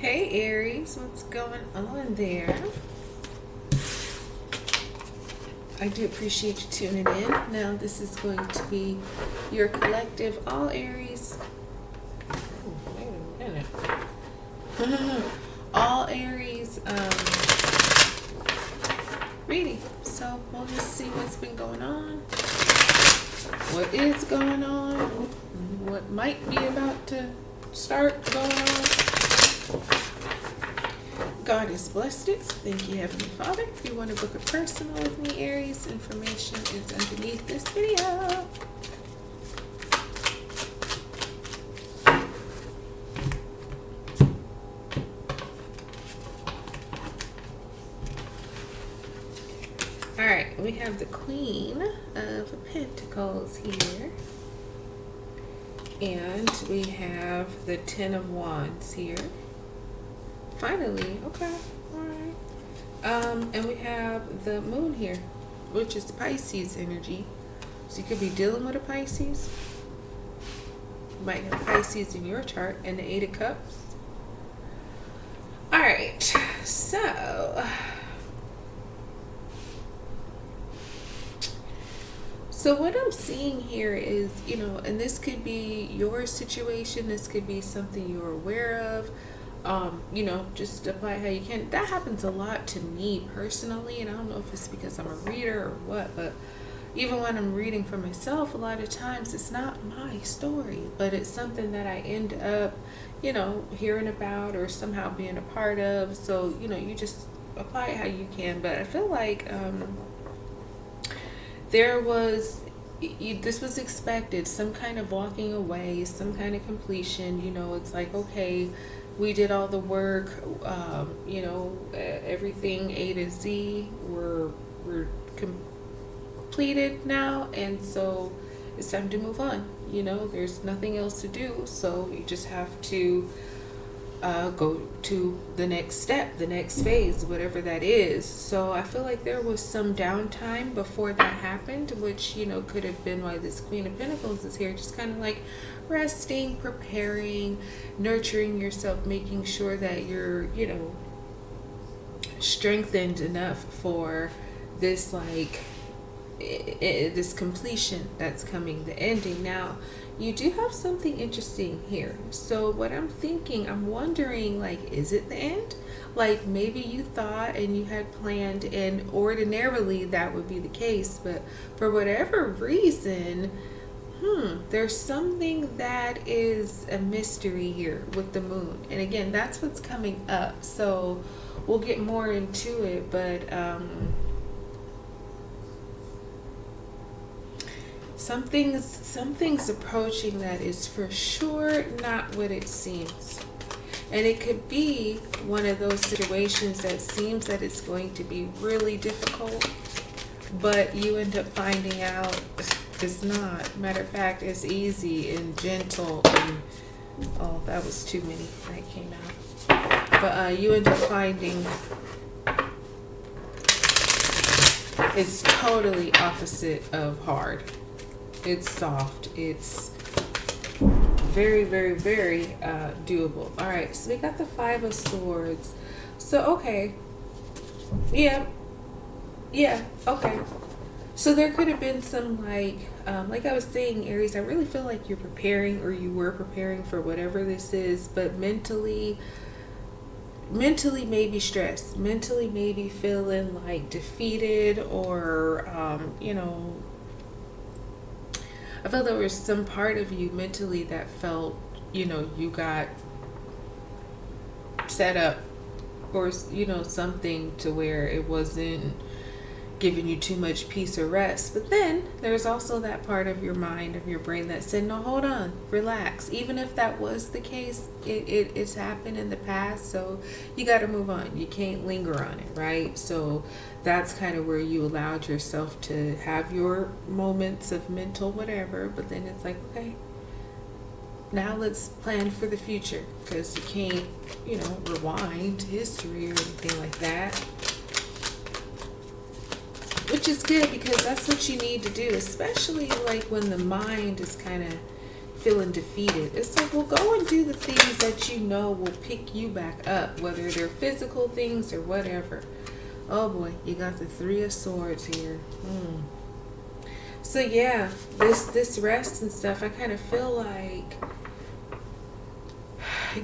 Hey Aries, what's going on there? I do appreciate you tuning in. Now this is going to be your collective all Aries. Oh, wait a minute. All Aries reading. So we'll just see what's been going on, what is going on, what might be about to start going on. God has blessed it, so thank you, Heavenly Father. If you want to book a personal with me, Aries, information is underneath this video. Alright, we have the Queen of Pentacles here. And we have the Ten of Wands here. Finally, okay, all right. And we have the Moon here, which is Pisces energy. So you could be dealing with a Pisces. You might have Pisces in your chart, and the Eight of Cups. All right, So what I'm seeing here is, and this could be your situation. This could be something you're aware of. Just apply how you can. That happens a lot to me personally, and I don't know if it's because I'm a reader or what, but even when I'm reading for myself, a lot of times it's not my story, but it's something that I end up, hearing about or somehow being a part of. So, you just apply it how you can. But I feel like this was expected, some kind of walking away, some kind of completion. It's like, okay, we did all the work, everything A to Z, we're completed now, and so it's time to move on. There's nothing else to do, so you just have to go to the next step, the next phase, whatever that is. So I feel like there was some downtime before that happened, which could have been why this Queen of Pentacles is here, just kind of like resting, preparing, nurturing yourself, making sure that you're strengthened enough for this this completion that's coming, the ending. Now you do have something interesting here. So what I'm thinking, I'm wondering, is it the end? Maybe you thought and you had planned, and ordinarily that would be the case, but for whatever reason, there's something that is a mystery here with the Moon. And again, that's what's coming up. So we'll get more into it, but something's approaching that is for sure not what it seems. And it could be one of those situations that seems that it's going to be really difficult, but you end up finding out it's not. Matter of fact, it's easy and gentle, and oh, that was too many that came out. But you end up finding it's totally opposite of hard. It's soft. It's very, very, very doable. All right, so we got the Five of Swords. So, okay. Yeah, okay. So there could have been some like I was saying, Aries, I really feel like you're preparing, or you were preparing for whatever this is, but mentally maybe stressed, mentally maybe feeling like defeated, or I felt there was some part of you mentally that felt, you got set up, or, something to where it wasn't giving you too much peace or rest. But then there's also that part of your mind, of your brain, that said, no, hold on, relax. Even if that was the case, it's happened in the past, so you got to move on. You can't linger on it, right? So that's kind of where you allowed yourself to have your moments of mental whatever, but then it's like, okay, now let's plan for the future, because you can't, rewind history or anything like that. Which is good, because that's what you need to do, especially when the mind is kind of feeling defeated. It's like, well, go and do the things that you know will pick you back up, whether they're physical things or whatever. Oh boy, you got the Three of Swords here. So yeah, this rest and stuff, I kind of feel like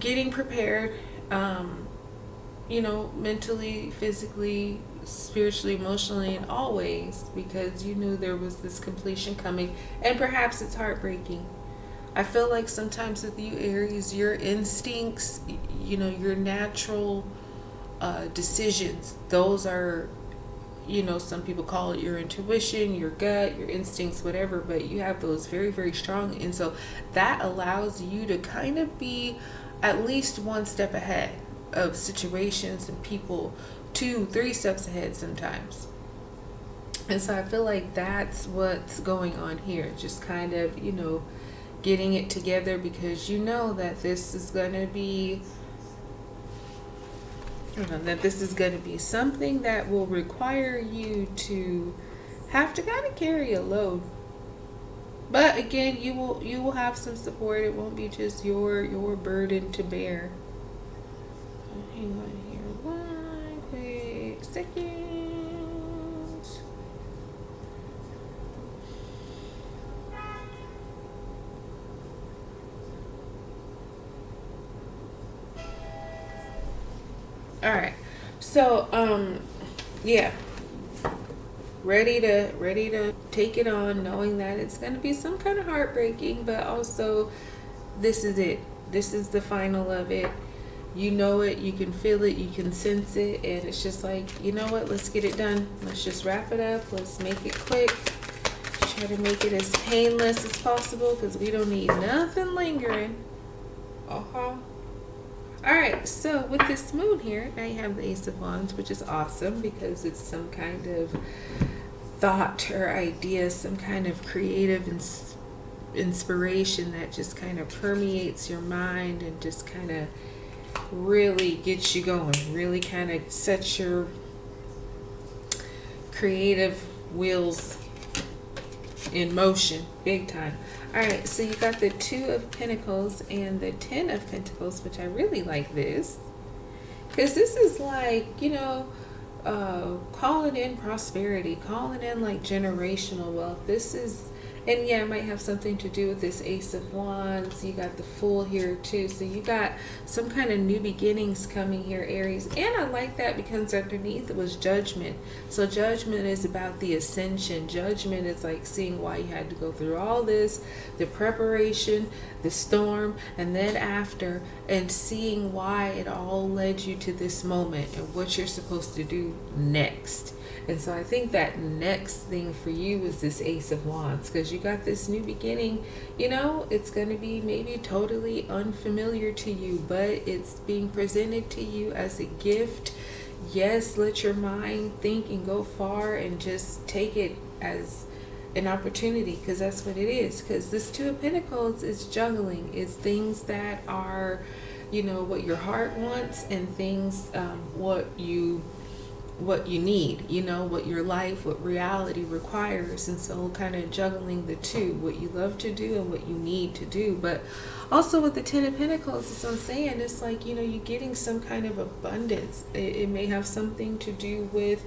getting prepared, mentally, physically, spiritually, emotionally, in all ways, because you knew there was this completion coming, and perhaps it's heartbreaking. I feel like sometimes with you, Aries, your instincts, your natural decisions, those are, some people call it your intuition, your gut, your instincts, whatever, but you have those very, very strong. And so that allows you to kind of be at least one step ahead of situations and people, 2-3 steps ahead sometimes. And so I feel like that's what's going on here. Just kind of, getting it together, because you know that this is going to be something that will require you to have to kind of carry a load. But again, you will have some support. It won't be just your burden to bear. Hang on here one quick second. All right, so yeah, ready to take it on, knowing that it's going to be some kind of heartbreaking, but also this is it. This is the final of it. You know it, you can feel it, you can sense it, and it's just like, you know what, let's get it done. Let's just wrap it up. Let's make it quick. Try to make it as painless as possible, because we don't need nothing lingering. Alright, so with this moon here, now you have the Ace of Wands, which is awesome because it's some kind of thought or idea, some kind of creative inspiration that just kind of permeates your mind and just kind of really gets you going, really kind of sets your creative wheels in motion big time. All right, so you got the Two of Pentacles and the Ten of Pentacles, which I really like this, because this is like, calling in prosperity, calling in like generational wealth. This is, and yeah, it might have something to do with this Ace of Wands. You got the Fool here too, so you got some kind of new beginnings coming here, Aries. And I like that because underneath it was Judgment. So Judgment is about the ascension. Judgment is like seeing why you had to go through all this, the preparation, the storm, and then after, and seeing why it all led you to this moment and what you're supposed to do next. And so I think that next thing for you is this Ace of Wands, because you got this new beginning. It's going to be maybe totally unfamiliar to you, but it's being presented to you as a gift. Yes, let your mind think and go far and just take it as an opportunity, because that's what it is. Because this Two of Pentacles is juggling. It's things that are, what your heart wants, and things what you need, what your life, what reality requires. And so kind of juggling the two, what you love to do and what you need to do. But also with the Ten of Pentacles, as I'm saying, it's like, you're getting some kind of abundance. It may have something to do with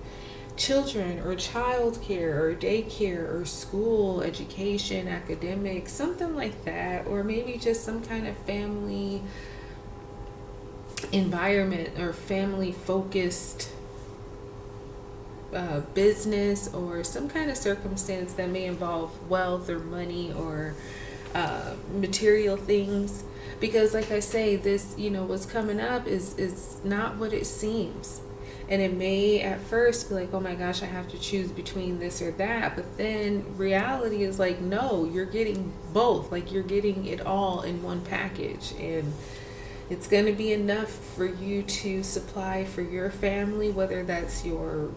children or childcare or daycare or school, education, academics, something like that. Or maybe just some kind of family environment or family focused business, or some kind of circumstance that may involve wealth or money or material things. Because like I say, this, what's coming up is not what it seems. And it may at first be like, oh my gosh, I have to choose between this or that. But then reality is like, no, you're getting both. Like, you're getting it all in one package. And it's going to be enough for you to supply for your family, whether that's your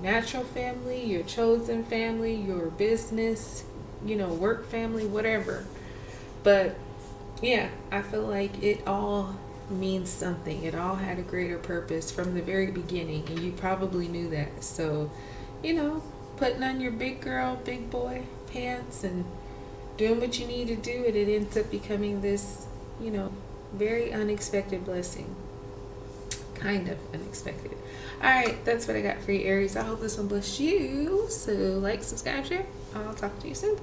natural family, your chosen family, your business, work family, whatever. But yeah, I feel like it all means something. It all had a greater purpose from the very beginning, and you probably knew that. So, putting on your big girl, big boy pants and doing what you need to do, and it ends up becoming this, very unexpected blessing. Kind of unexpected. All right, that's what I got for you, Aries. I hope this one blessed you. So like, subscribe, share. I'll talk to you soon.